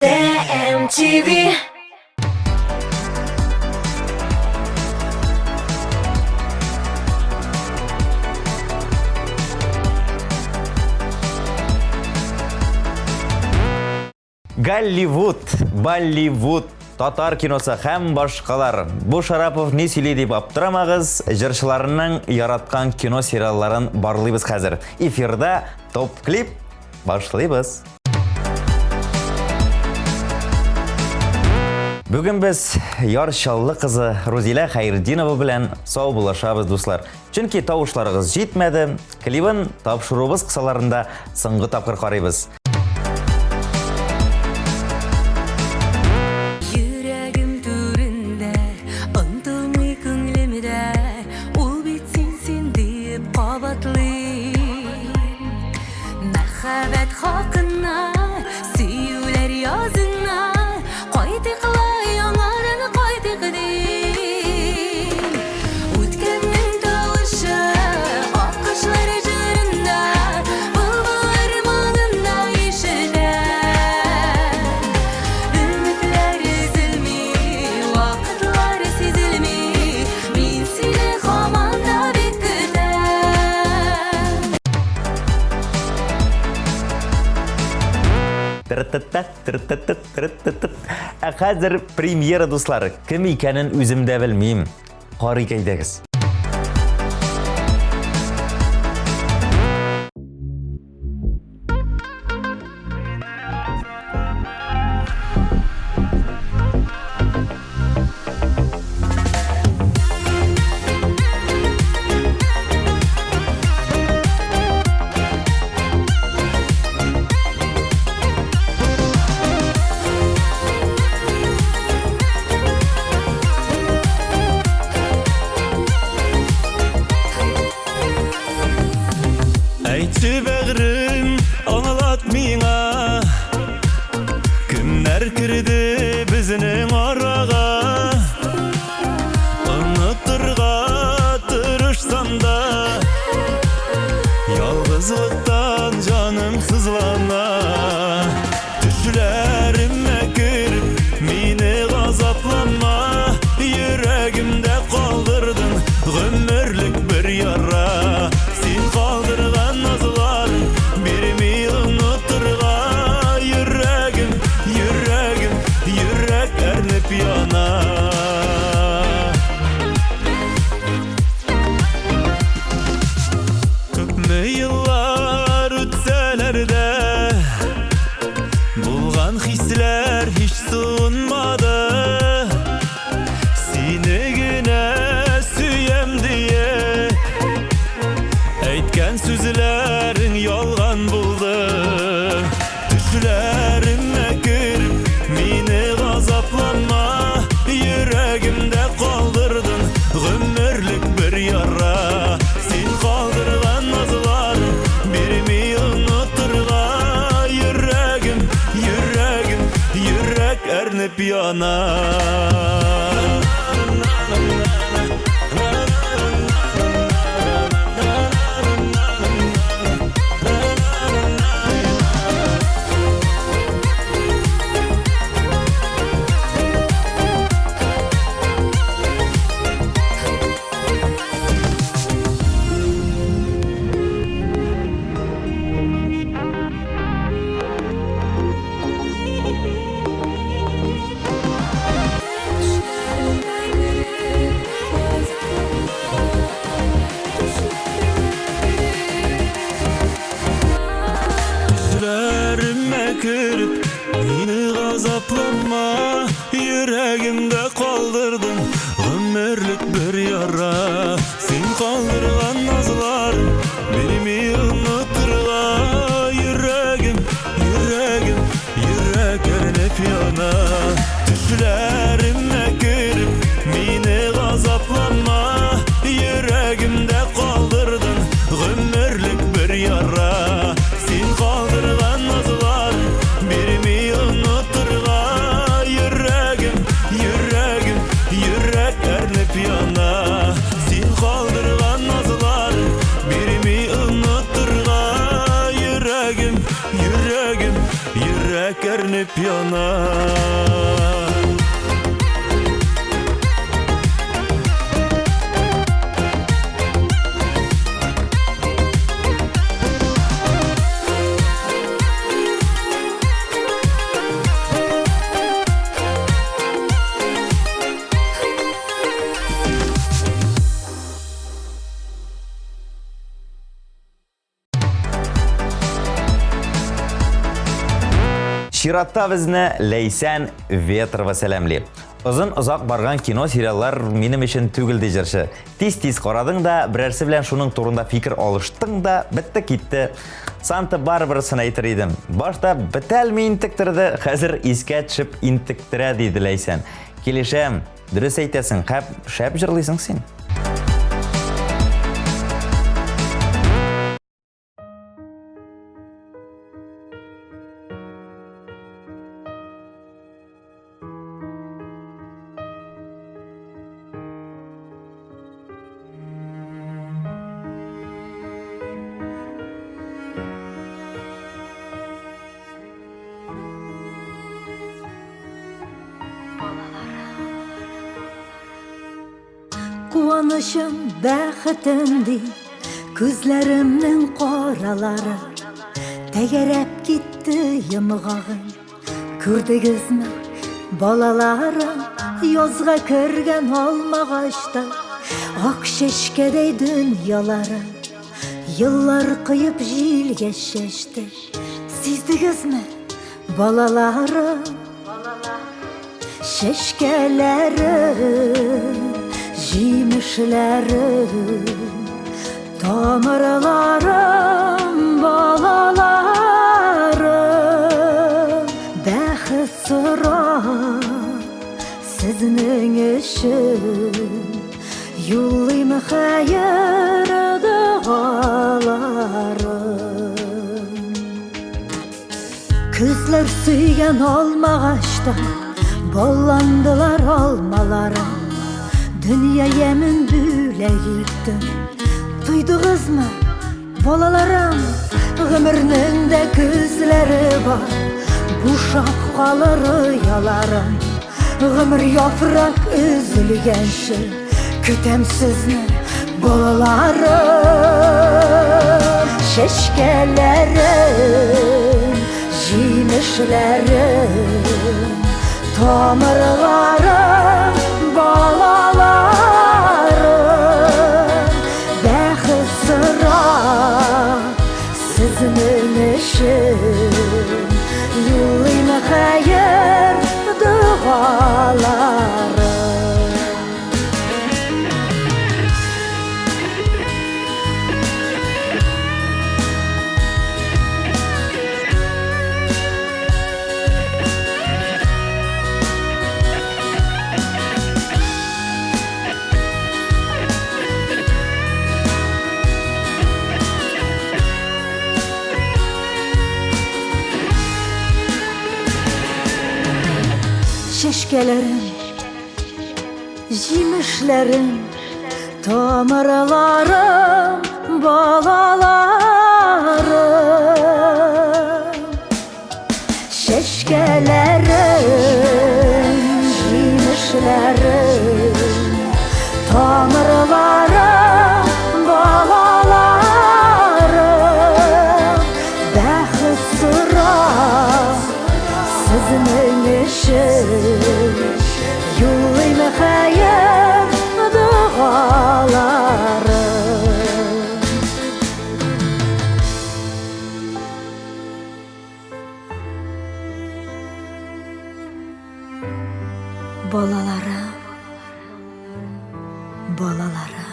TMTV. Голливуд, Болливуд, татар киносы һәм башкалар. Бу Шарапов не сөйли дип аптырамагыз, җырчыларның яраткан кино сериалларын барлыйбыз хәзер. Эфирда топ клип башлыйбыз. Бүген без ярчаллы кызы Розилә Хәйретдинова белән сау булашабыз, дуслар. Чөнки тавышларыгыз җитмәде, клибын тапшырубыз кысаларында соңгы тапкыр карыйбыз. Мәхәббәт хакына, сөюләр язына, кайтыклай яңарын кайтык ди. Үткәннең тавышы, аккошлар җырында, булбулар маңында ишетә. Өметләр өзелми, вакытлар сизелми, мин сине һаман да бик көтәм. Хәзер премьера, дуслар. Кем икәнен үзем дә белмим. Карый әйдәгез. Әйтче бәгърем, аңлат миңа, кемнәр кирде безнең арага. Онытырга тырышсам да, ялгызлыктан җаным сызлана. Төшләремә кереп, мине газаплама, йөрәгемдә калдырдың гомерлек бер яра. Син калдырган назларың бирми онытырга, йөрәгем, йөрәгем, йөрәк әрнеп яна. Күпме еллар үтсәләр дә, булган хисләр һич суынмады. Сине генә сөям дия, әйткән сүзләрең ялган булды. Төшләремә кереп, мине газаплама, йөрәгемдә калдырдың гомерлек бер яра. Син калдырган назларың бирми онытырга, йөрәгем, йөрәгем, йөрәк әрнеп яна. Төшләремә кереп, мине газаплама, йөрәгемдә калдырдың гомерлек бер яра. Син калдырган назларың бирми онытырга, йөрәгем, йөрәгем, йөрәк әрнеп яна. Төшләремә кереп, мине газаплама, йөрәгемдә калдырдың гомерлек бер яра. Син калдырган назларың бирми онытырга, йөрәгем, йөрәгем, йөрәк әрнеп яна. Син калдырган назларың бирми онытырга, йөрәгем, йөрәгем, йөрәк әрнеп yana. Ширатта безне Лейсән Ветрова сәләмли. Озын озак барган кино сериаллар минем өчен түгел ди җырчы. Тиз-тиз карадың да, берәрсе белән шуның турында фикер алыштың да, бетте китте. Санта Барбарасын әйтер идем. Башта бетәлми интектерде, хәзер искә төшеп интектерә диде Лейсән. Килешәм, дөрес әйтәсең, шәп җырлыйсың син. Куанышым, бәхетем ди, күзләремнең каралары. Тәгәрәп китте йомгагым, күрдегезме, балаларым, язга кергән алмагачта, ак чәчкәдәй дөньялары. Еллар кыеп җилгә чәчте, сиздегезме, балаларым, чәчкәләре. Җимешләрем, тамырларым, балаларым, бәхет сорап сезнең өчен юллыйм хәер дугаларым. Күзләр сөйгән алмагачта болландылар алмаларым. Dünya yemin bülek ettim. Duydunuzmu balalarım? Ömrünün de gözleri var, boşap kalır rüyalarım. Ömür yaprak üzülgenşi, kütem sizni balalarım. Şeşkelerim, jimişlerim, tamirlarım, balalarım, bәхет сорап сезнең өчен юллыйм хәер дугаларым. Çeşkelerim, jimişlerim, tamirlarım, balalarım. Çeşkelerim, jimişlerim, tamirlarım, balalarım. Bәхет сорап сезнең өчен юллыйм хәер дугаларым. Балаларым, балаларым.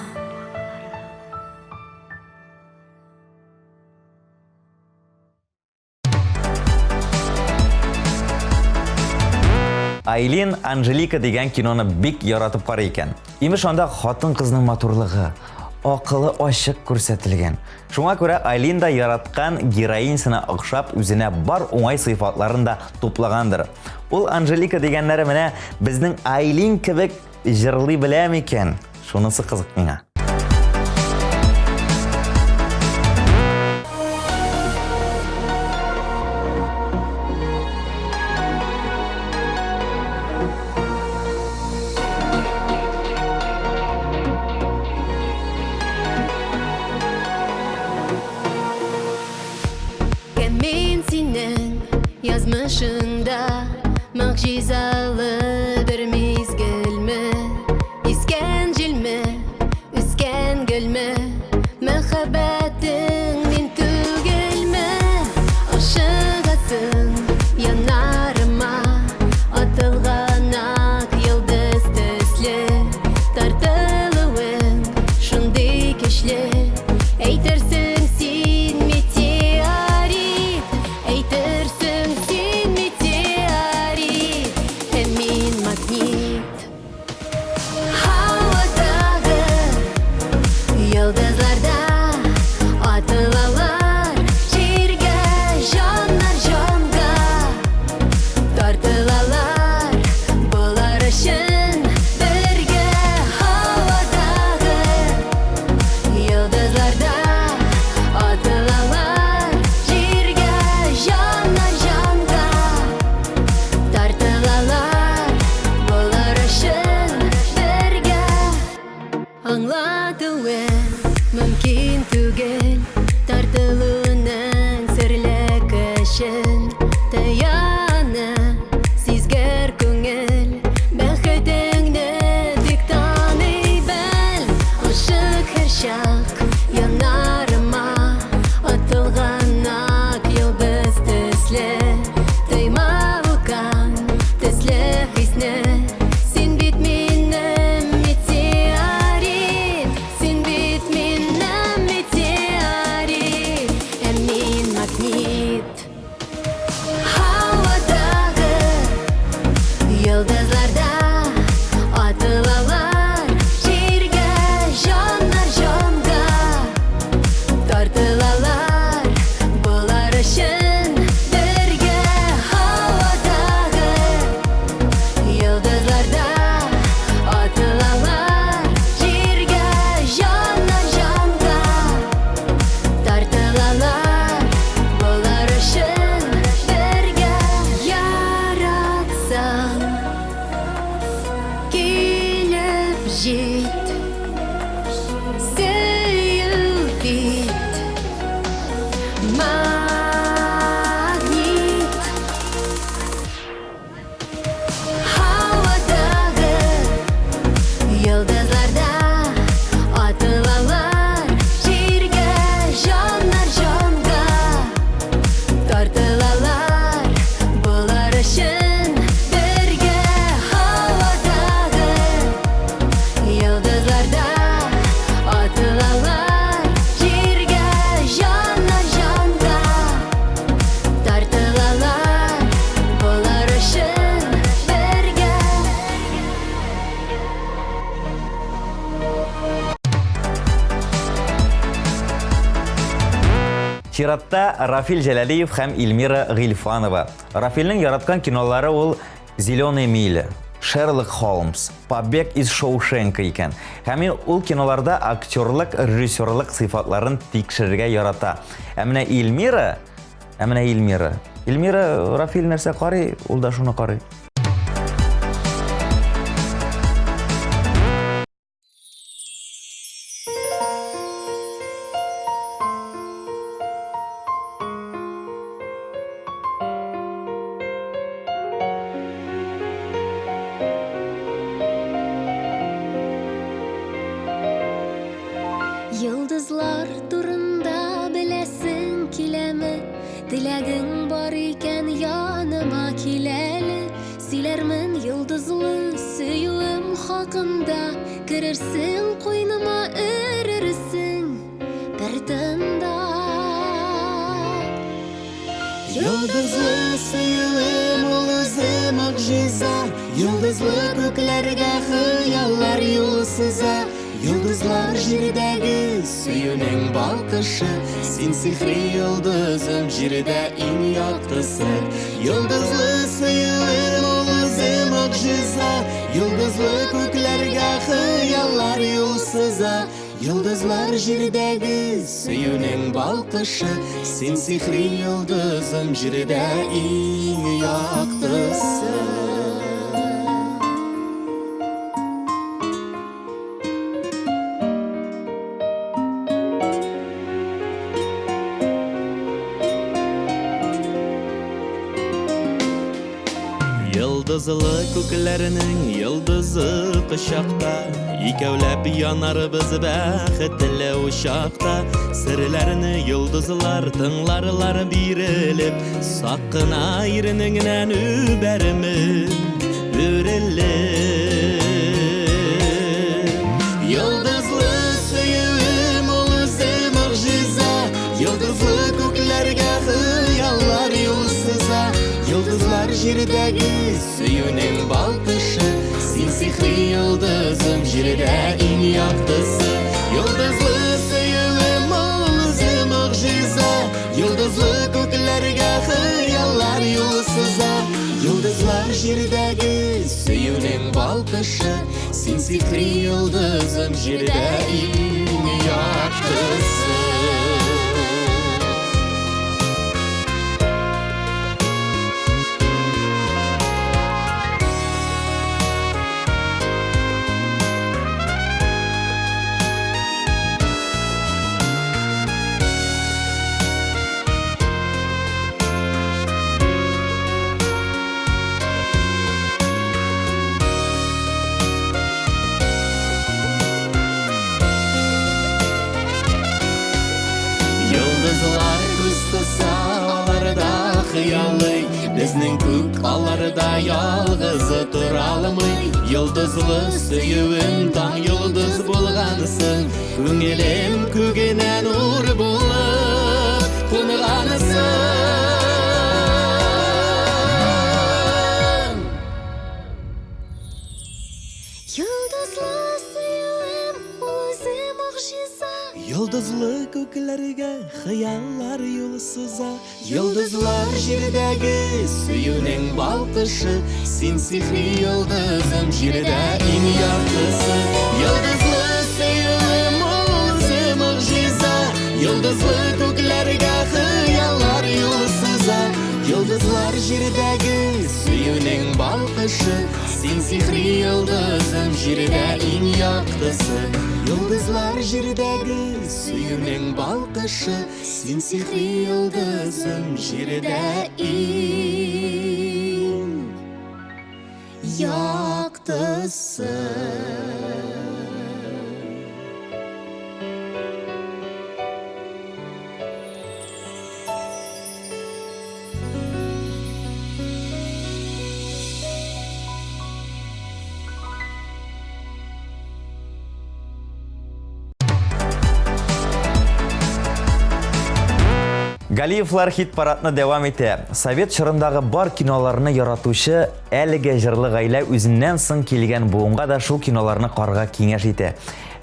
Айлин Анжелика дигән киноны бик яратып карый икән. Имеш анда хатын кызның матурлыгы, акылы ачык күрсәтелгән. Шуңа күрә Айлин да яраткан героинсына охшап үзенә бар уңай сыйфатларын да туплагандыр. Ул Анжелика дигәннәре менә безнең Айлин кебек җырлый белә микән? Шунысы кызык миңа. Чиратта Рафил Жәләлиев һәм Илмира Гыйльфанова. Рафилнең яраткан кинолары ул «Зеленая миля», «Шерлок Холмс», «Побег из Шоушенка» икән. Һәм ул киноларда актерлык, режиссерлык сыйфатларын тикшерергә ярата. Ә менә Илмира Рафил нәрсә карый, ул да шуны карый. Йылдызлар турында беләсең киләме? Теләгең бар икән яныма киләле. Сөйләрмен йылдызлы сөюем хакында. Керерсең куйныма өрерсең бер тында. Йылдызлы сөюем ул үзе мөгъҗиза. Йылдызлы күкләргә хыяллар юл сыза. Йылдызлар җирдәге сөюнең балкышы. Син сихри йылдызым җирдә иң яктысы. Йылдызлы сөюем ул үзе мөгъҗиза. Йылдызлы күкләргә хыяллар юл сыза. Йылдызлар җирдәге сөюнең балкышы. Син сихри йылдызым җирдә иң яктысы. Йылдызлы күкләрнең йылдызы кычакта. Икәүләп янарбыз бәхетле учакта. Серләрне йылдызлар тыңларлар бирелеп. Сак кына иренеңнән үбәрмен үрелеп. Йылдызлы сөюем ул үзе мөгъҗиза. Йылдызлы күкләргә хыяллар юл сыза. Йылдызлар җирдәге сөюнең балкышы. Син сихри йылдызым җирдә иң яктысы. Йылдызлы сөюем ул үзе мөгъҗиза. Йылдызлы күкләргә хыяллар юл сыза. Йылдызлар җирдәге сөюнең балкышы. Син сихри йылдызым җирдә иң яктысы. Йылдызлар күз кыса, аларда хыялый. Безнең күк аларда ялгызы туралмый. Йылдызлы сөюем таң йылдыз булгансын. Күңелем күгенә нур булып кунгансын. Йылдызлы сөюем ул үзе мөгъҗиза. Йылдызлы күкләргә хыяллар юл сыза. Йылдызлар җирдәге сөюнең балкышы. Син сихри йылдызым җирдә иң яктысы. Йылдызлы сөюем ул үзе мөгъҗиза. Йылдызлы күкләргә хыяллар юл сыза. Йылдызлар җирдәге сөюнең балкышы. Син сихри йылдызым җирдә иң яктысы. Йылдызлар җирдәге сөюнең балкышы. Син сихри йылдызым җирдә иң яктысы. Галиевлар хит парадны дәвам итә. Совет чорындагы бар киноларны яратучы әлеге җырлы гаилә үзеннән соң килгән буынга да шул киноларны карарга киңәш итә.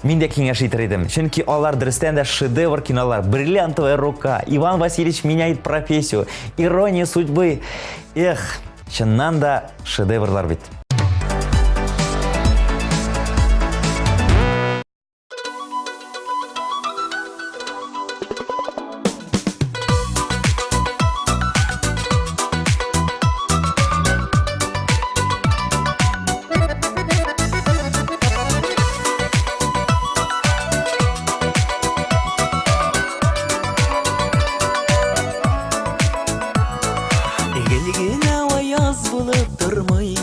Мин дә киңәш итер идем. Чөнки алар дөрестән дә шедевр кинолар. Бриллиантовая рука, Иван Васильевич меняет профессию, Ирония судьбы. Эх, чыннан да шедеврлар бит. Egilgina ayaz bulib turmay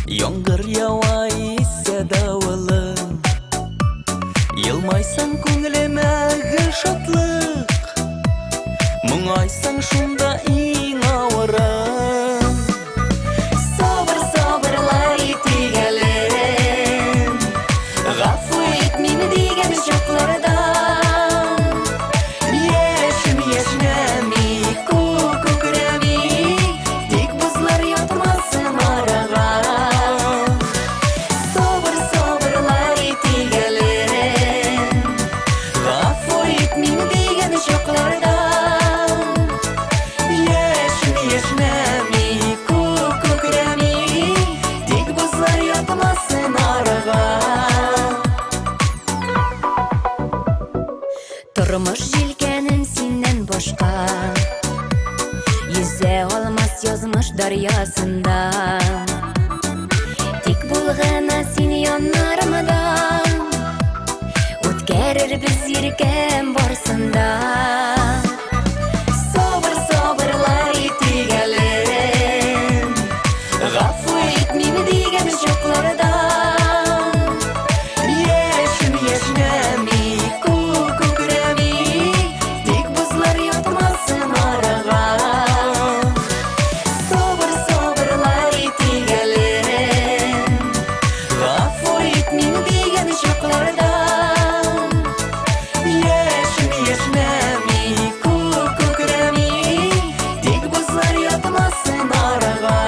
Yomg'ir yawa ise davuli Yilmaysan ko'nglime shotliq Mung'aysan shunda eng avara Sabır sabırlar itigelim G'affu et meni degan chaqlardan Yashim yashnami ko'krami Tek buzlar yotmasin araga Sabır sabırlar itigelim G'affu et meni degan chaqlardan Yashim yashnami ko'krami Tek buzlar yotmasin araga Turmush yelkanin senden boshqa Yüze olmas yozmuş daryosida Tek bo'lg'ana sen yonlarimda O'tkarir biz yelkam borsinda Sabır sabırlar itigelim G'affu et meni degan chaqlardan Yashim yashnami ko'krami Tek buzlar yotmasin araga Sabır sabırlar itigelim G'affu et meni degan chaqlardan Yashim yashnami ko'krami Tek buzlar yotmasin araga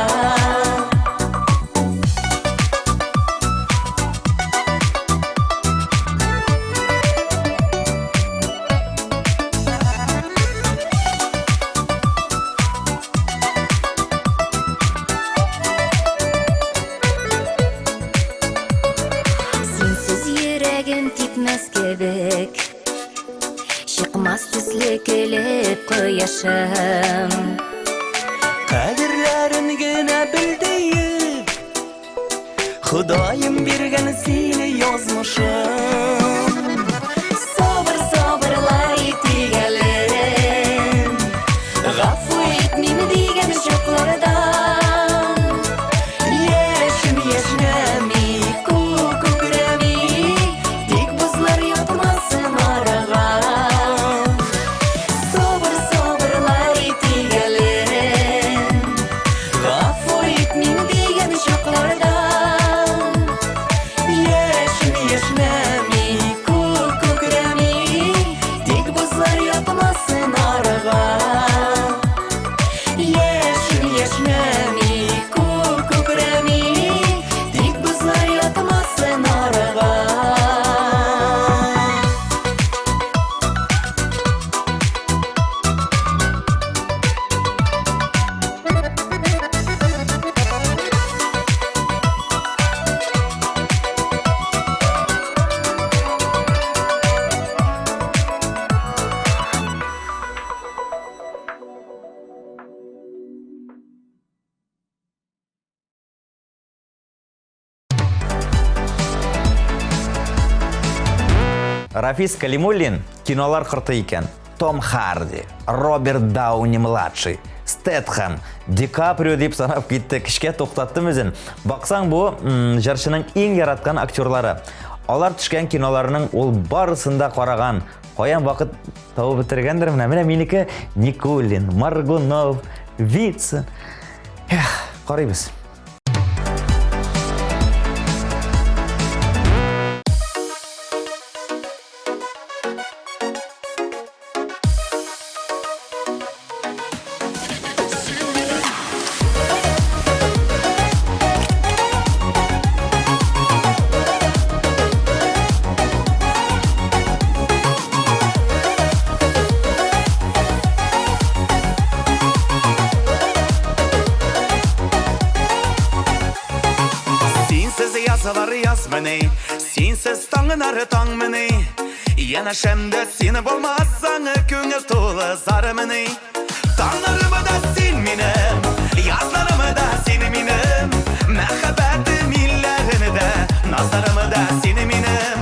Sensiz yuragim tepmas kebek Chiqmas tusli kelib quyoshim Qadrlaringni bildiyib Xudoyim bergan seni yozmishim Sabır sabırlar itigelim G'affu et meni degan chaqlardan Yashim yashnami ko'krami Tek buzlar yotmasin araga Sabır sabırlar itigelim G'affu et meni degan chaqlardan Yashim yashnami ko'krami Tek buzlar yotmasin araga Yashim yashnami ko'krami Tek buzlar yotmasin araga Рафис Калимуллин кинолар кырты икән. Том Харди, Роберт Дауни-младший, Стэтхэм, Ди Каприо дип санап китте, кичкә туктаттым үзен. Баксаң бу җырчының иң яраткан актерлары. Алар төшкән киноларының ул барысында караган. Каян вакыт табып бетергәндер менә минеке Никулин, Маргунов, Вицин. Карыйбыз. жазылар яз міне, сенсіз таңын әрі таң міне. Янашемді сені болмасаң, көңіл толы зары міне. Таңlarımı da sen minim, yazlarımı da seni minim. Məhəbbətim illərini də, nazlarımı da seni minim.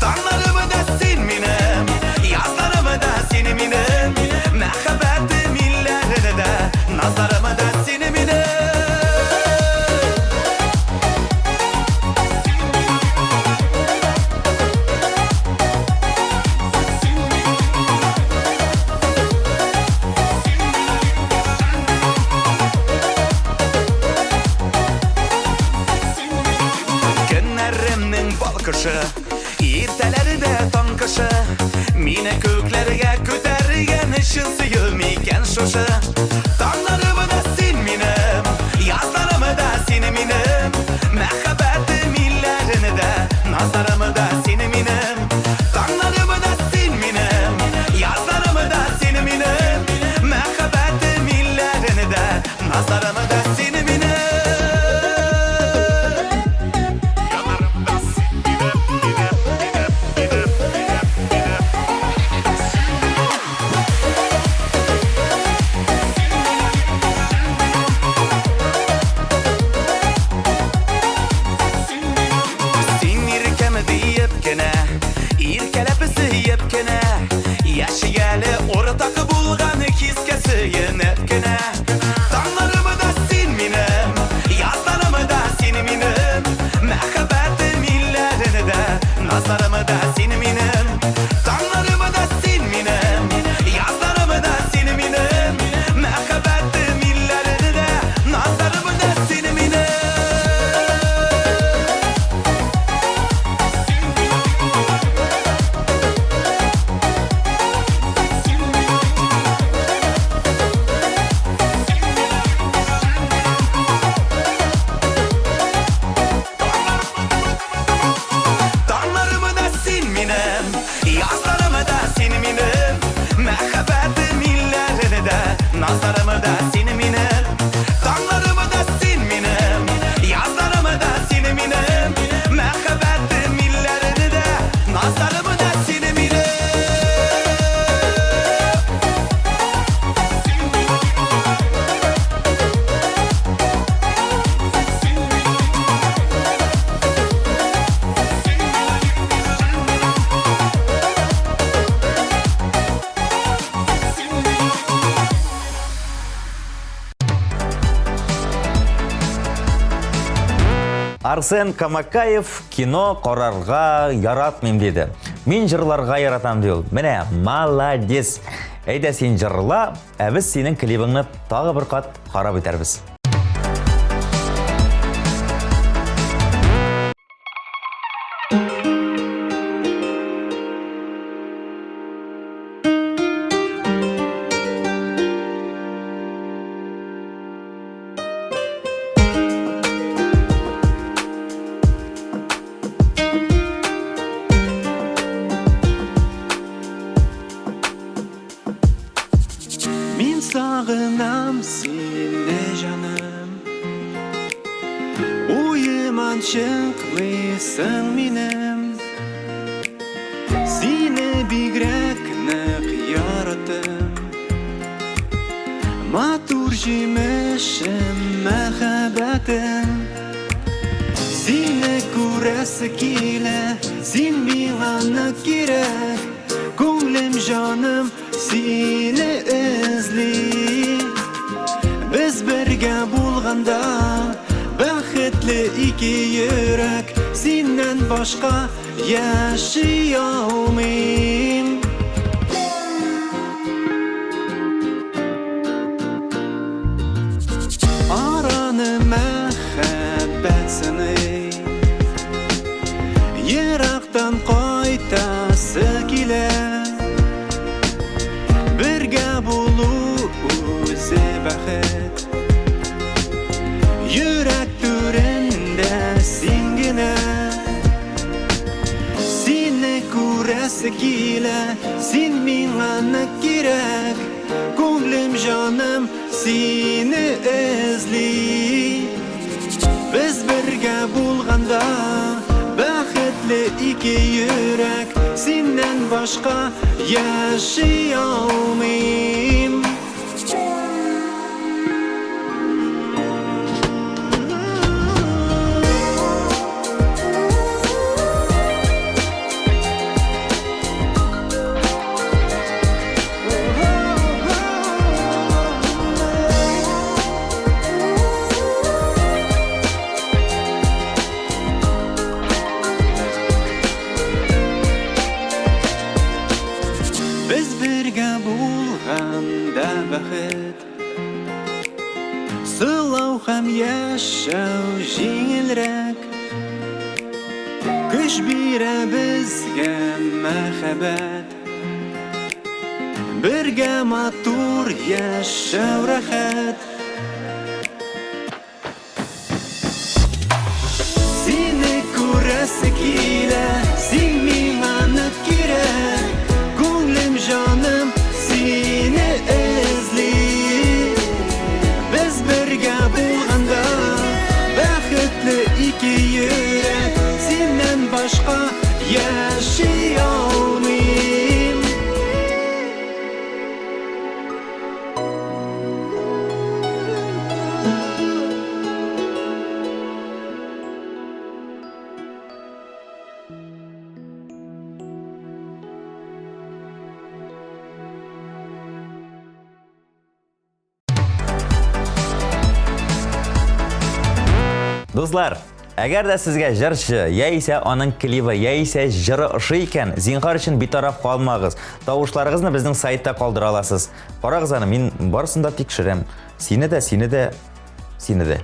Tağlarımı da sen minim, yazlarımı da seni minim. Məhəbbətim illərini də, nazlarımı da seni minim. Kışı, irteleri de tan kışı. Mine köklerge kötergen ışın suyulmeyken şoşı. Tağlarımı da sen minim, yazlarımı da seni minim. Məhəbbətim illərini də, nazlarımı da seni minim. Tağlarımı da sen minim, yazlarımı da seni minim. Məhəbbətim illərini də, nazlarımı da seni minim. Nazlarımı da seni minim, tağlarımı da sen minim. Yazlarımı da seni minim, məhəbbətim illərini də, nazlarımı da seni minim. Nazlarımı da seni minim, tağlarımı da sen minim. Yazlarımı da seni minim, məhəbbətim illərini də, nazlarımı da seni minim. Арсен Камакаев кино қарарға яратмайм деді. Мен жырларға яратам деу. Міне, молодец. Әйда сен жырла, әбіз сенің клибіңні тағы бір қат қарап өтербіз. Sağınam seni canım, uyuman çıklısın minim. Seni bigrek nıq yarattım, matur jimişim məhəbbətim. Seni kurası kile, sen bilana gerek. Ko'nglim canım seni izli. Biz birga bo'lganda baxtli ikki yurak, sendan boshqa yashay olmayim. Arani məhəbbətini yiroqdan qaytasi kelar. Birga bo'lib o'zi baxt, yurak turinde singina. Seni ko'rasi kela, sen menga kerak. Ko'nglim jonim seni izli. Biz birga bo'lganda iki yürek Senden başka yaşayamam Biz birge bulganda baxit Sılау hem yaşau jingilrek Güç bire bizge mehabet Birge matur yaşau rahat Seni kurası kile Sin mimana kirek Gönlüm canım seni ezli Biz birge bulganda Baxitli iki yürek Senden başka yaşayamam Достар, әгәр дә сезгә җырчы, яисә аның клибы, яисә җыры ошый икән, зинһар өчен битараф калмагыз. Тавышларыгызны безнең сайтта калдыра аласыз. Карагыз аны, мин барысын да тикшерәм. Сине дә.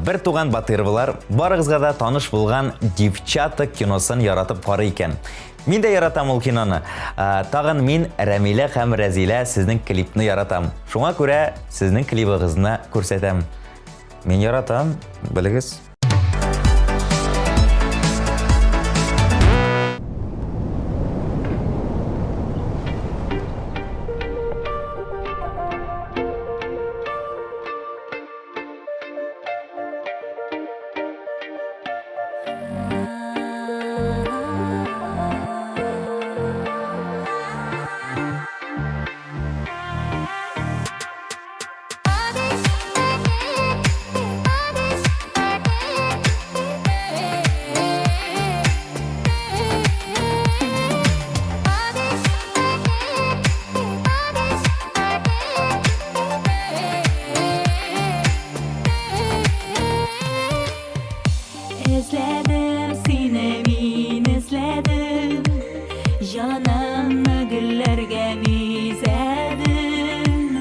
Бер туган Батыровлар барыгызга да таныш булган Девчата киносын яратып карый икән. Мин дә яратам ул киноны. Тагын мин Рәмилә һәм Рәзилә сезнең клипны яратам. Шуңа күрә сезнең клибыгызны күрсәтәм. Мин яратам, белегез. İzledim seni min izledim Canımı güllerge bizedim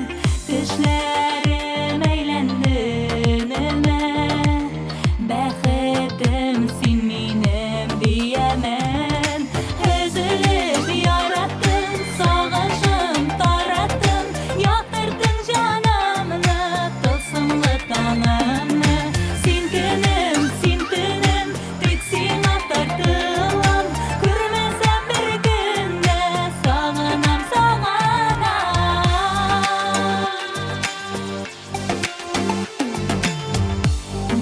Düşlerim eğlendi önüme Bəxetim sin minim diyemem Üzülüp yarattın sağışım tarattın Yaktırdın canımını tılsımlı tanımını Sin günüm sin tünüm tek sin aktardılam Görmesem bir günde sağınam sağana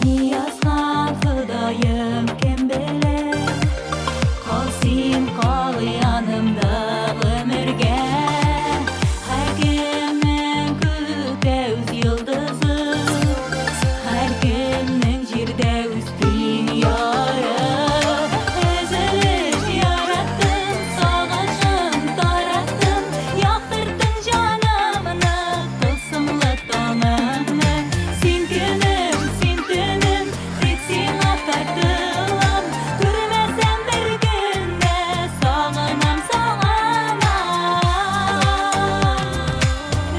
Niyazgan Xudayım kim bilir Qalsin qal yanımda ömürge Her kimnin gökte öz yıldızı Her kimnin jirde öz dünyayı Üzülüp yarattın sağışım tarattın Yaktırdın canımını tılsımlı tanımını Sin günüm sin tünüm tek sin aktardılam Görmesem bir günde sağınam sağana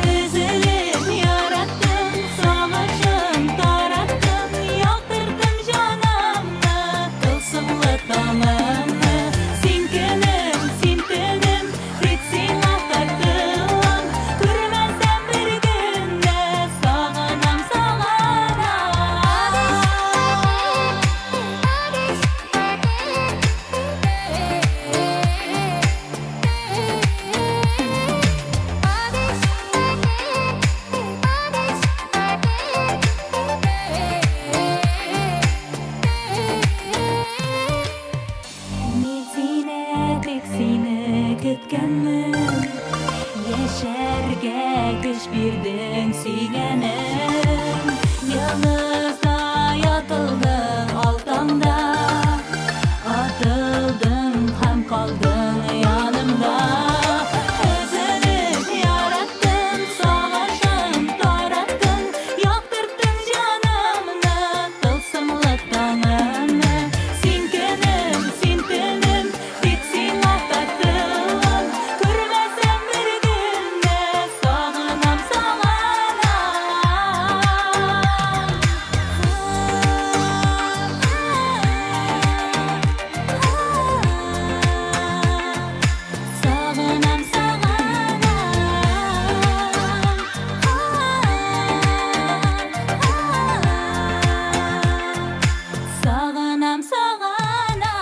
Üzülüp yarattın sağışım tarattın Yaktırdın canımını tılsımlı tanımını Sin günüm sin tünüm tek sin aktardılam Görmesem bir günde sağınam sağana Мен сені тек сені күткенмін Яшәргә көч бирдең сөйгәнем Yalnızda ятылдың алтаңда Атылдың һәм калдың янымда Üzülüp yarattın sağışым tarattın Yaktırdın canımını tılsımlı tanımını Sin günüm sin tünüm tek sin aktardılam Görmesem bir günde sağınam sağana Sağınam sağana Sağınam sağana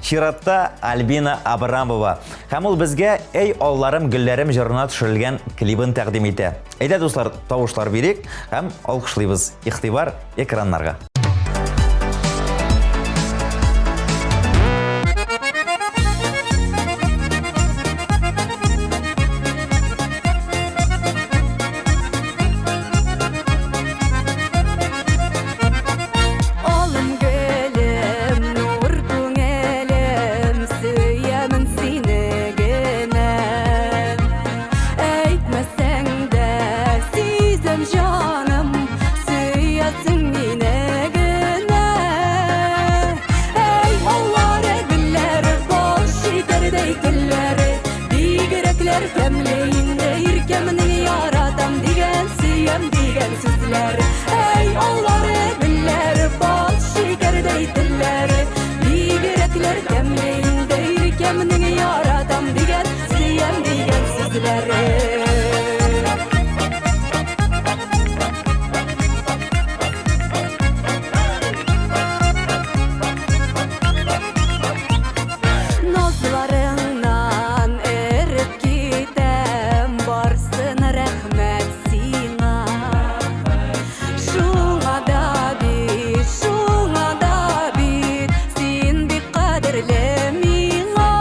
Чиратта Альбина Абрамова. Һәм ул безгә «Эй алларым, гөлләрем» җырына төшерелгән клибын тәкъдим итә. Әйдә, дуслар, тавышлар бирик һәм алкышлыйбыз. Игътибар экраннарга. Әйтмәсәң дә degan sizler. Ey Allah'ı güller bal şekerdey diller. Bigrekler demleyin deyir kemning yaratam degan siyem degan sizler. Nazlarından erip gitem barsın rahmet sina. Şuna da bit sen bir kaderle mina.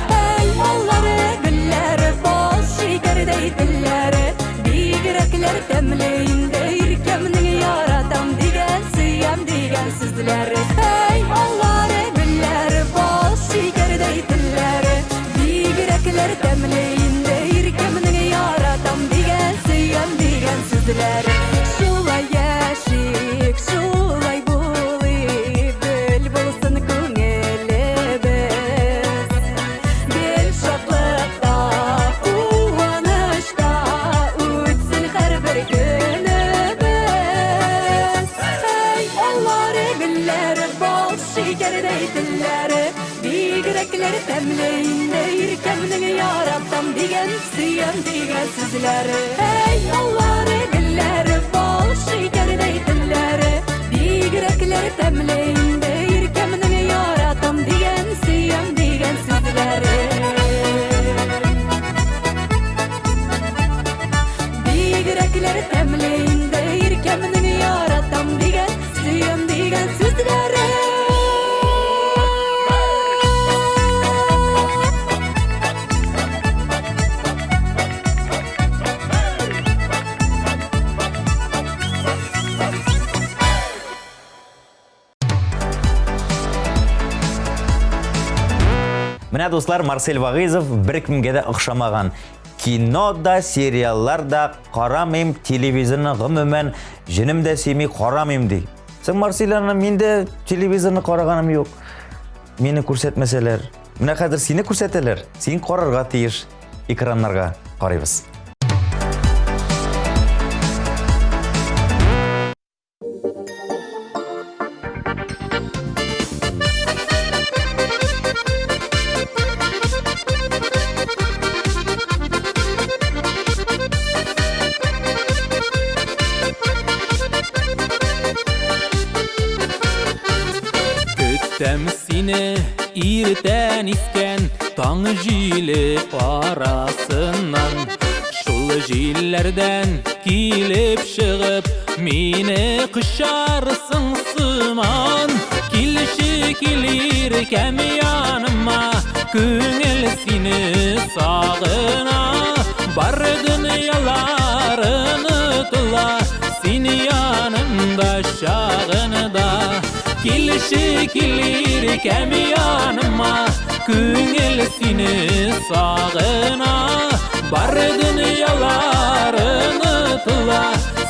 Ey Allah'ı güller bal şekerdey diller. Bigrekler demleyin deyir kemning yaratam degan siyem degan sizler. Ey Allah'ı güller bal şekerdey diller. Bigrekler demleyin deyir kemning yaratam degan siyem degan sizler. Şulay yaşik şulay bulayıp bel bulsun көңелебез. Бел шатлықта, қуанышта өтсін әрбір күніміз. Ей Allah'ı güller bal şekerdey diller. Bigrekler demleyin deyir kemning yaratam degan siyem degan sizler. Ey Allah'ı güller bal şekerdey diller. Bigrekler demleyin deyir kemning yaratam degan siyem degan sizler. Bigrekler demleyin deyir kemning yaratam degan siyem degan sizler. Менә дуслар, Марсель Вагызов беркемгә дә охшамаган. Кинода, сериалларда карамыйм, телевизорны гомумән җинем дә семи карамыйм ди. Сен Марселяны миндә телевизорны караганым юк. Мине күрсәтмәсәләр, менә хәзер сине күрсәтәләр. Син карарга тиеш. Экраннарга карыйбыз. Көттем сине иртән искән таң җиле арасыннан. Шул җилләрдән килеп чыгып мине кышарсың сыман. Килеши килер кәм яныма, күңел сине сагына. Бар дөньяларын ұтыла, син янымда шагында. Килеши килер кәм яныма, күңел сине сагына. Бар дөньяларын ұтыла,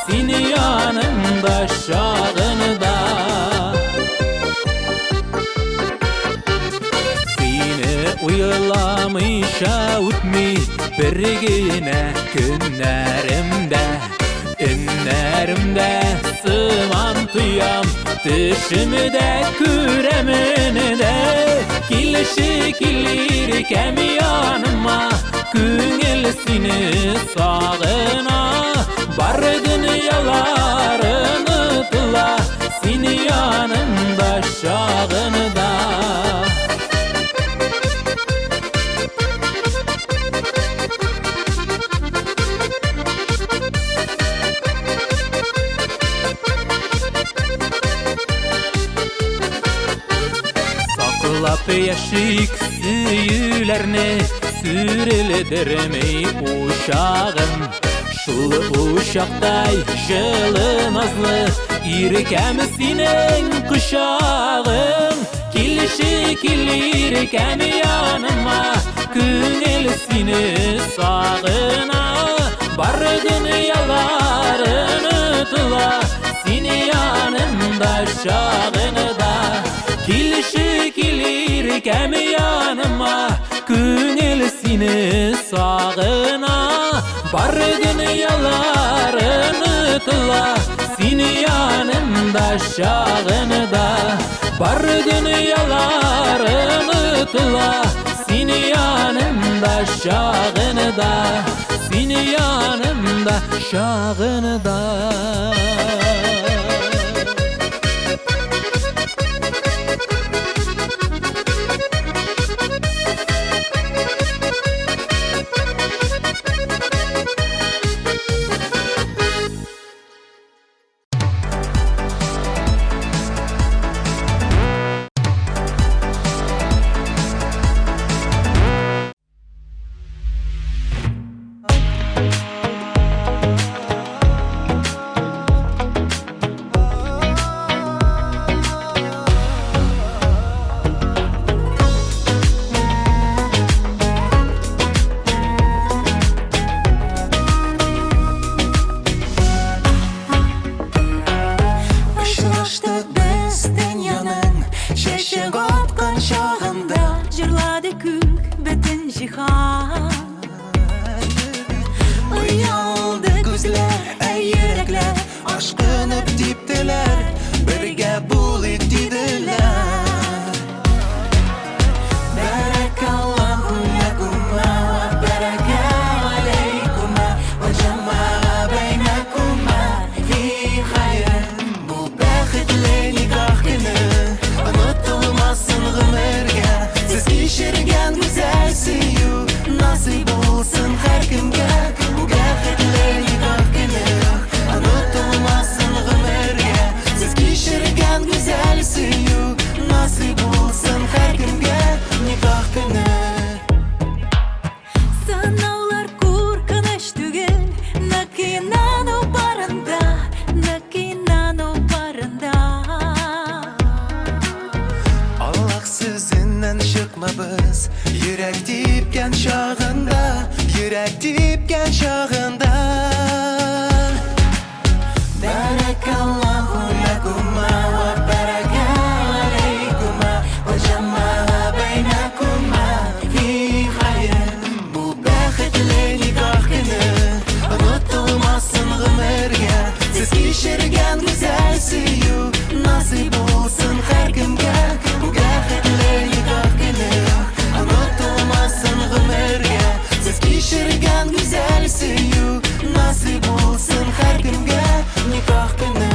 син янымда шагында. Сине уйламыйша үтми бер генә көннәремдә. Өннәремдә сыман тоям, төшемдә күрәмен дә. Килеши килер кәм яныма, күңел сине сагына. Бар дөньяларын ұтыла, син янымда шагында. Саклап яшик сөйләрне, сүрелдермей ушагым. Шул ушактай җылы назлы, иркәм синең кушагың. Килеши килер кәм яныма, күңел сине сагына. Бар дөньяларын ұтыла, син янымда шагында. Килеши килер кәм яныма, күңел сине сагына. Бар дөньяларын unutula Seni yanımda şağınıda Bar dünyalar unutula Seni yanımda şağınıda Seni yanımda şağınıda Ұшырашты біз дünyanın шешек атқан шағында Жырлады күк бітін жиһан Ұялды көзлер, әй йөрәкләр Ашқынып диптеләр Бірге булыйк диделәр Бәрәкаллаху ләкума Бәрәкә алейкума Ва җамаға бәйнәкума Фи хайрин Бу бәхетле никах көне Онытылмасын гомергә Сез кичергән гүзәл сөю Насыйп булсын һәркемгә Бу бәхетле никах көне Онытылмасын гомергә Сез кичергән гүзәл сөю Насыйп булсын һәркемгә Никах көне Сынаулар куркыныч түгел Нык инану барында Нык инану барында Аллах сүзінен шықмабыз Йөрәк типкән шағында Йөрәк типкән шағында Бәрәкаллаху ләкума Ва бәрәкә алейкума Ва җамаға бәйнәкума Фи хайрин Бу бәхетле никах көне Онытылмасын гомергә Сез кичергән гүзәл сөю Насыйп булсын һәркемгә Бу бәхетле никах көне Онытылмасын гомергә Сез кичергән гүзәл сөю Насыйп булсын һәркемгә Никах көне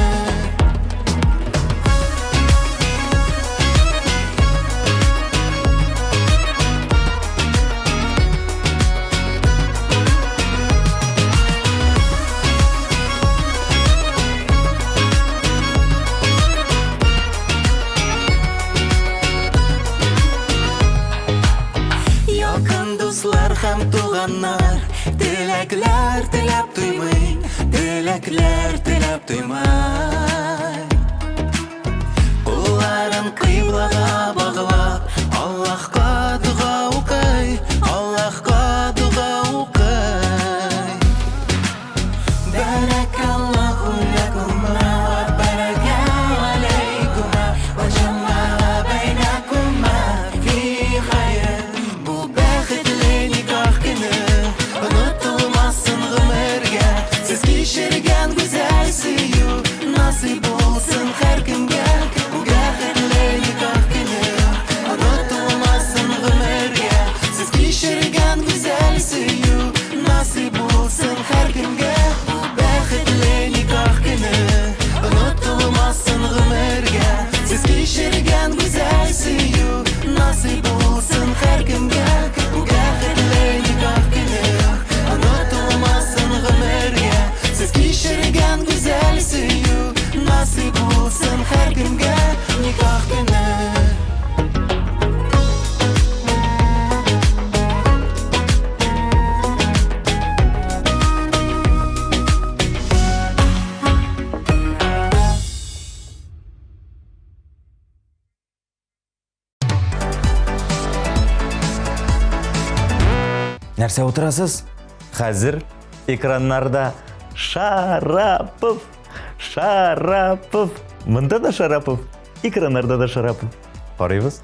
Якын дуслар һәм туганнар Теләкләр теләп туймый Теләкләр теләп туймай Кулларын кыйблага баглап Аллаһка дуга укый Аллаһка дуга укый Бәрәкаллаху ләкума Ва бәрәкә алейкума Ва җамаға бәйнәкума Фи хайрин Бу бәхетле никах көне Онытылмасын гомергә Сез кичергән гүзәл сөю Насыйп булсын һәркемгә Бу бәхетле никах көне Онытылмасын гомергә Сез кичергән гүзәл сөю Насыйп булсын һәркемгә Бу бәхетле никах көне Онытылмасын гомергә Сез кичергән гүзәл сөю Насыйп булсын һәркемгә Бу бәхетле никах көне Онытылмасын гомергә Сез кичергән гүзәл сөю Насыйп булсын һәркемгә Никах көне Нәрсә отырасыз? Хәзер экраннарда Шарапов. Мында да Шарапов, экраннарда да Шарапов. Карыйбыз.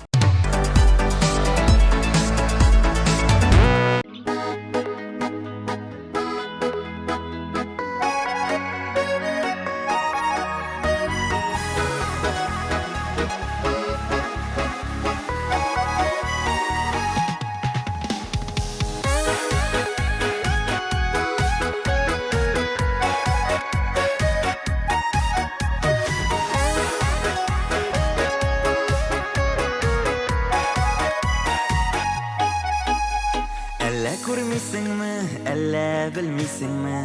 bilmiysinmi?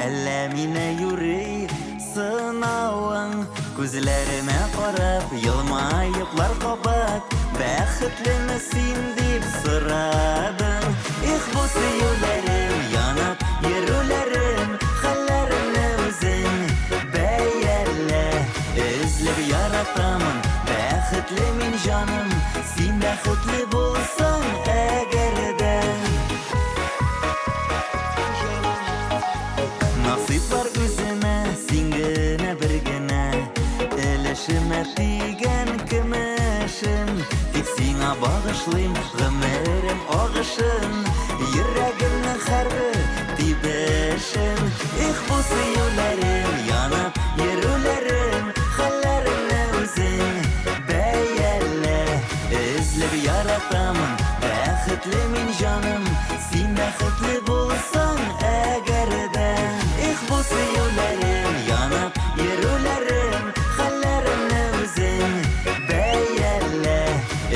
Әллә мине юри сынавың? Күзләремә карап, елмайыплар кабат. Бәхетлеме син дип сорадың? Их, бу сөюләрем, янып йөрүләрем, хәлләремне үзең бәялә. Эзләп яратамын, бәхетле мин җаным, син бәхетле булсаң әгәрдә. Насыйплар үземә, син генә бер генә, өлешемә тигән көмешем. Тик сиңа багышлыйм гомерем агышын, йөрәгемнең һәрбер тибешен. Их, бу сөюләрем, янып йөрүләрем, хәлләремне үзең бәялә. Эзләп яратамын, бәхетле мин җаным, син бәхетле булсаң әгәрдә. Их, бу сөюләрем, янып йөрүләрем, хәлләремне үзең бәялә.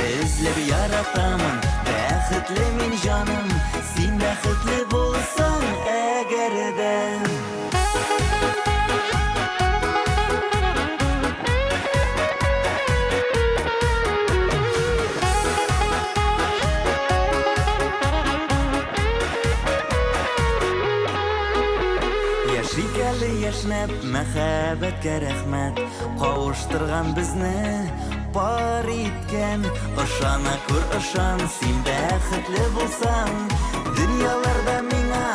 Эзләп яратамын, бәхетле мин җаным, син бәхетле булсаң әгәрдә. Яшикәле яшнәп, мәхәббәткә рәхмәт, кавыштырган безне пар иткән. Ышана күр, ышан, син бәхетле булсаң, дөньяларда миңа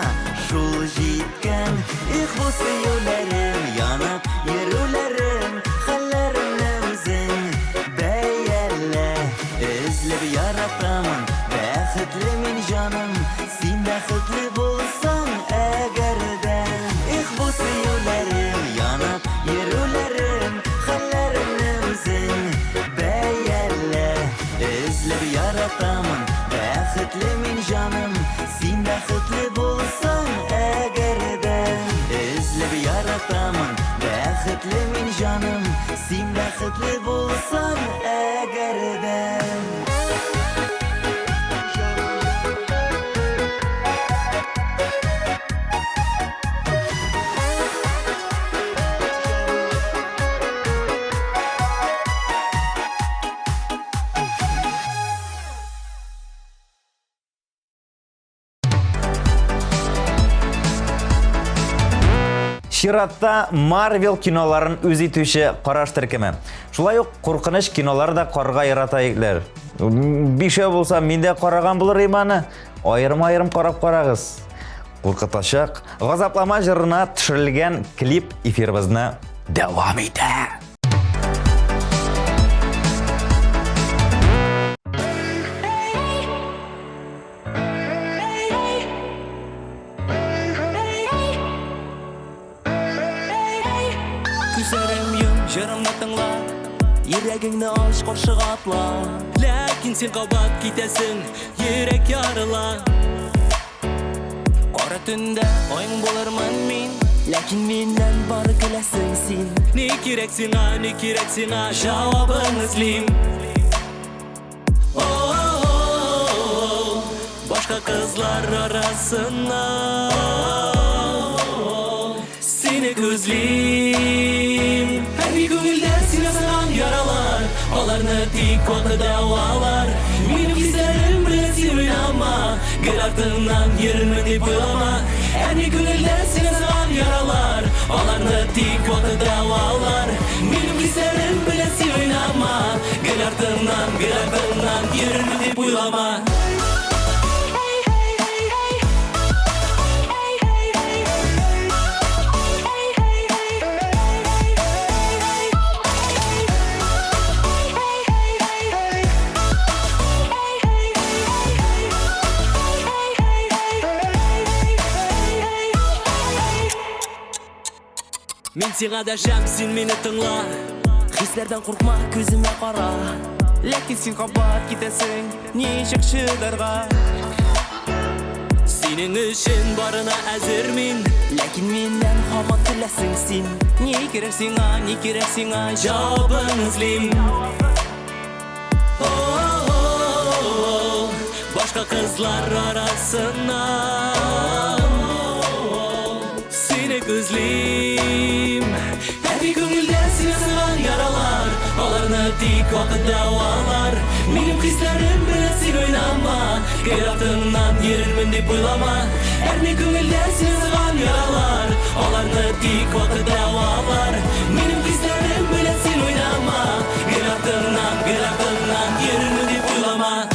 шул җиткән. Их, бу сөюләрем, янып йөрүләрем, хәлләремне үзең бәялә. Эзләп яратамын, бәхетле мин җаным, син бәхетле булсаң әгәрдә. Их, бу сөюләрем, янып йөрүләрем, хәлләремне үзең бәялә. Эзләп яратамын, бәхетле мин җаным, син бәхетле булсаң әгәрдә. Эзләп яратамын, бәхетле мин җаным, син бәхетле булсаң әгәрдә. Чиратта Marvel киноларын үз итүче караш төркеме. Шулай ук куркыныч кинолар да карга ярата икләр. Бише булса миндә караган булыр иманы. Айрым-айрым карап карагыз. Куркытачак, газаплама җырына төшерелгән клип эфирыбызны дәвам итә. Жырымны тыңла, йөрәгеңне аш каршыга атла. Ләкин син кабат китәсең, йөрәк ярыла. Кара төндә айың булырмын мин, ләкин миннән бары көләсең син. Ни кирәк сиңа, җавабын эзлим. Башка кызлар арасыннан сине күзлим. Әни күңелдә сине саган яралар, аларны тик вакыт дәвалар. Минем хисләрем белән син уйнама, гел артыңнан йөрермен дип уйлама. Әни күңелдә сине саган яралар, аларны тик вакыт дәвалар. Минем хисләрем белән син уйнама, гел артыңнан йөрермен дип уйлама. Мин сиңа дәшәм, син мине тыңла. Хисләрдән куркма, күземә кара. Ләкин син кабат китәсең, ничек чыдарга? Синең өчен барына әзер мин, ләкин миннән һаман көләсең син. Ни кирәк сиңа, җавабын эзлим. Башка кызлар арасыннан gözlüm Her bir gönülden sine sığan yaralar Olarını tik vakit davalar Benim kızlarım bilen sen oynama Gayratından yerirmin dep oylama Her bir gönülden sine sığan yaralar Olarını tik vakit davalar Benim kızlarım bilen sen oynama Gayratından yerirmin dep oylama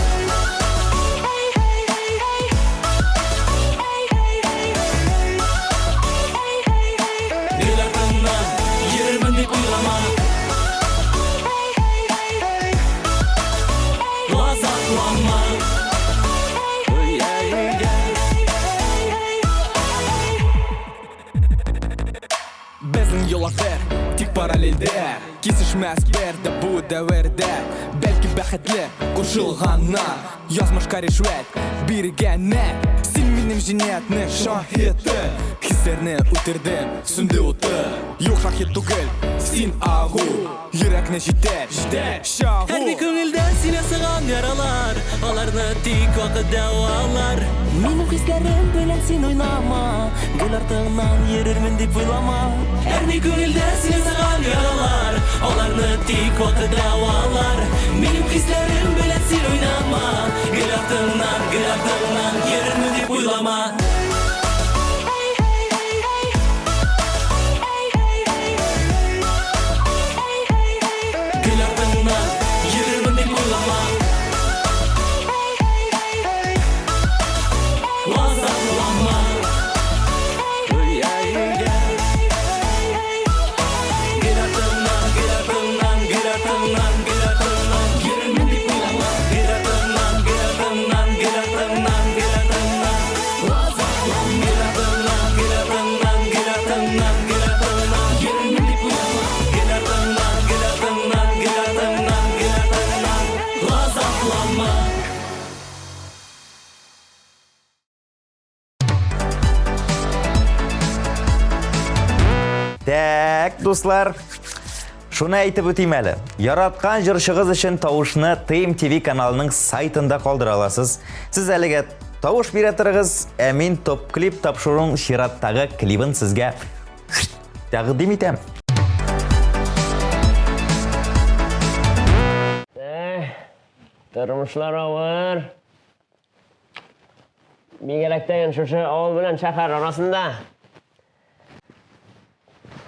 Біздің yollar тек параллельде Kesişmez берді bu дәуірде Бәлкі бәхетлі қоршылғаннар Язмыш карешвет бергені Сен менің женетні шахеті Хистерні өтердім сүнді оты Yok шахет түгіл сен ағу Yürekne жетер шағу Her bir gönülden sine sığan yaralar Olarını tik vakit davalar Benim kızlarım bilen sen oynama Gül ardından yerirmin dep oylama Her bir gönülden sine sığan yaralar Olarını tik vakit davalar Benim kızlarım bilen sen oynama Gül ardından yerirmin dep oylama Так, достар, шуны айтып өтейм әлі. Яратқан жыршығыз үшін тауышны TM-TV каналының сайтында қалдыра аласыз. Сіз әліге тауыш бере тұрыңыз, әмин топ-клип тапшырың шираттағы клибін сізге тәқдим етем. Тұрмышлар ауыр. Бигеректен шушы ауыл білен шәһәр арасында.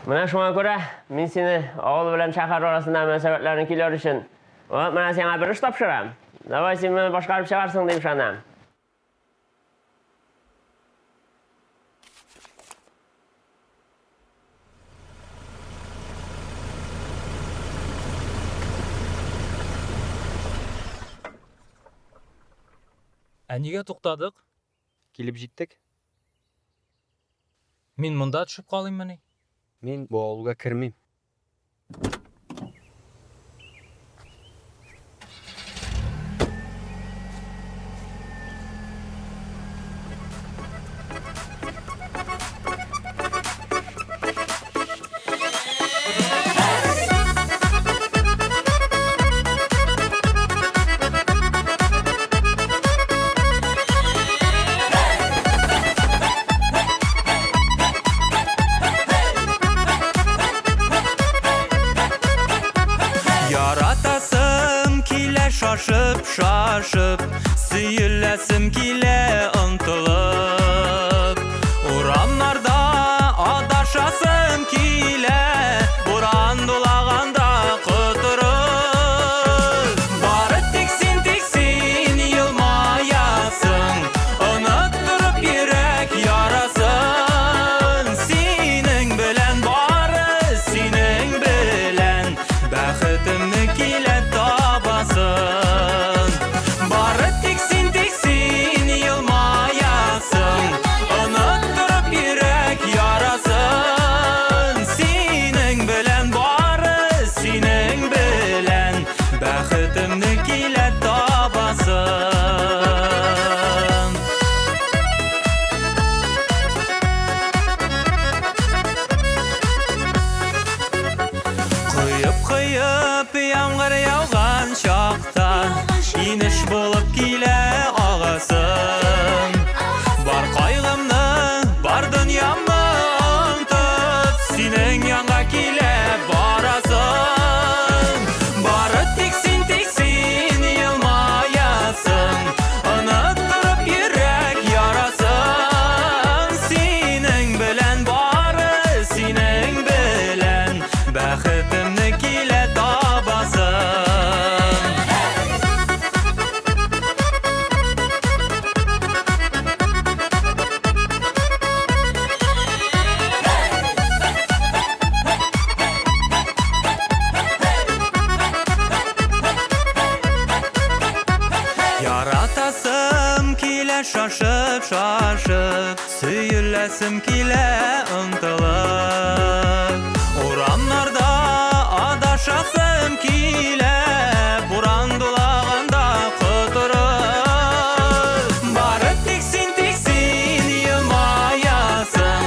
Мына шуңа күрә, мен сені ауыл білен шәһәр арасында мәсәбәтләрін келер үшін. Мына сеңа бір іш тапшырам. Давай сен мені башқарып шығарсың деп шанам. Неге тоқтадық? Келіп жеттік. Мен мұнда түшіп қалайым міне? Мен бұл ауылға кірмейм. Şaşıp Süyülesim kile ıntılıp Uranlarda adaşasım kile Buran dolağanda kuturur Barı tiksin yılmayasın Unutturup yürek yarasın Senin bilen barı senin bilen Bəxtimni kile tabasın Yağmur yağgan şaqta İniş bulup kile ağasın Var kaygımны, бар dünyamı синең янга килә барасың. Бары тик син елмаясың. Оныттырып йөрәк ярасың. Синең белән бары синең белән бәхетемне килә табасың. Яратасым килә шашып, сөйләсем килә ынтылып. Урамнарда адашасым килә, буран дулаганда котырып. Бары тик син елмаясың,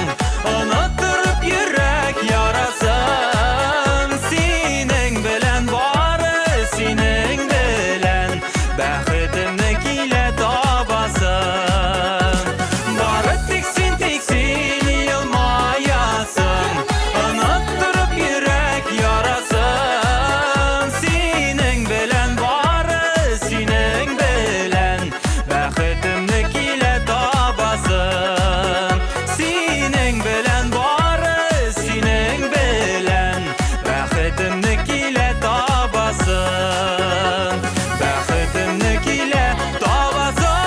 оныттырып йөрәк ярасың. Синең белән бары синең белән бәхетемне килә табасың. Бары тик син елмаясың, оныттырып йөрәк ярасың. Синең белән бары синең белән бәхетемне килә табасың. Синең белән бары синең белән бәхетемне килә табасың. Бәхетемне килә табасың.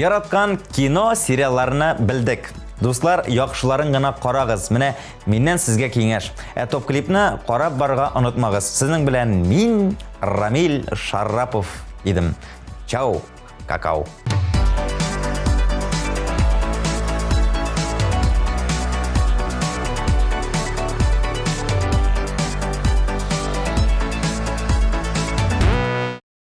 Яраткан кино сериалларны белдек. Дуслар, яхшыларын гына карагыз. Менә миннән сезгә киңәш. Топ клипны карап барга онытмагыз. Сезнең белән мин Рамил Шаррапов идем. Чао, какао.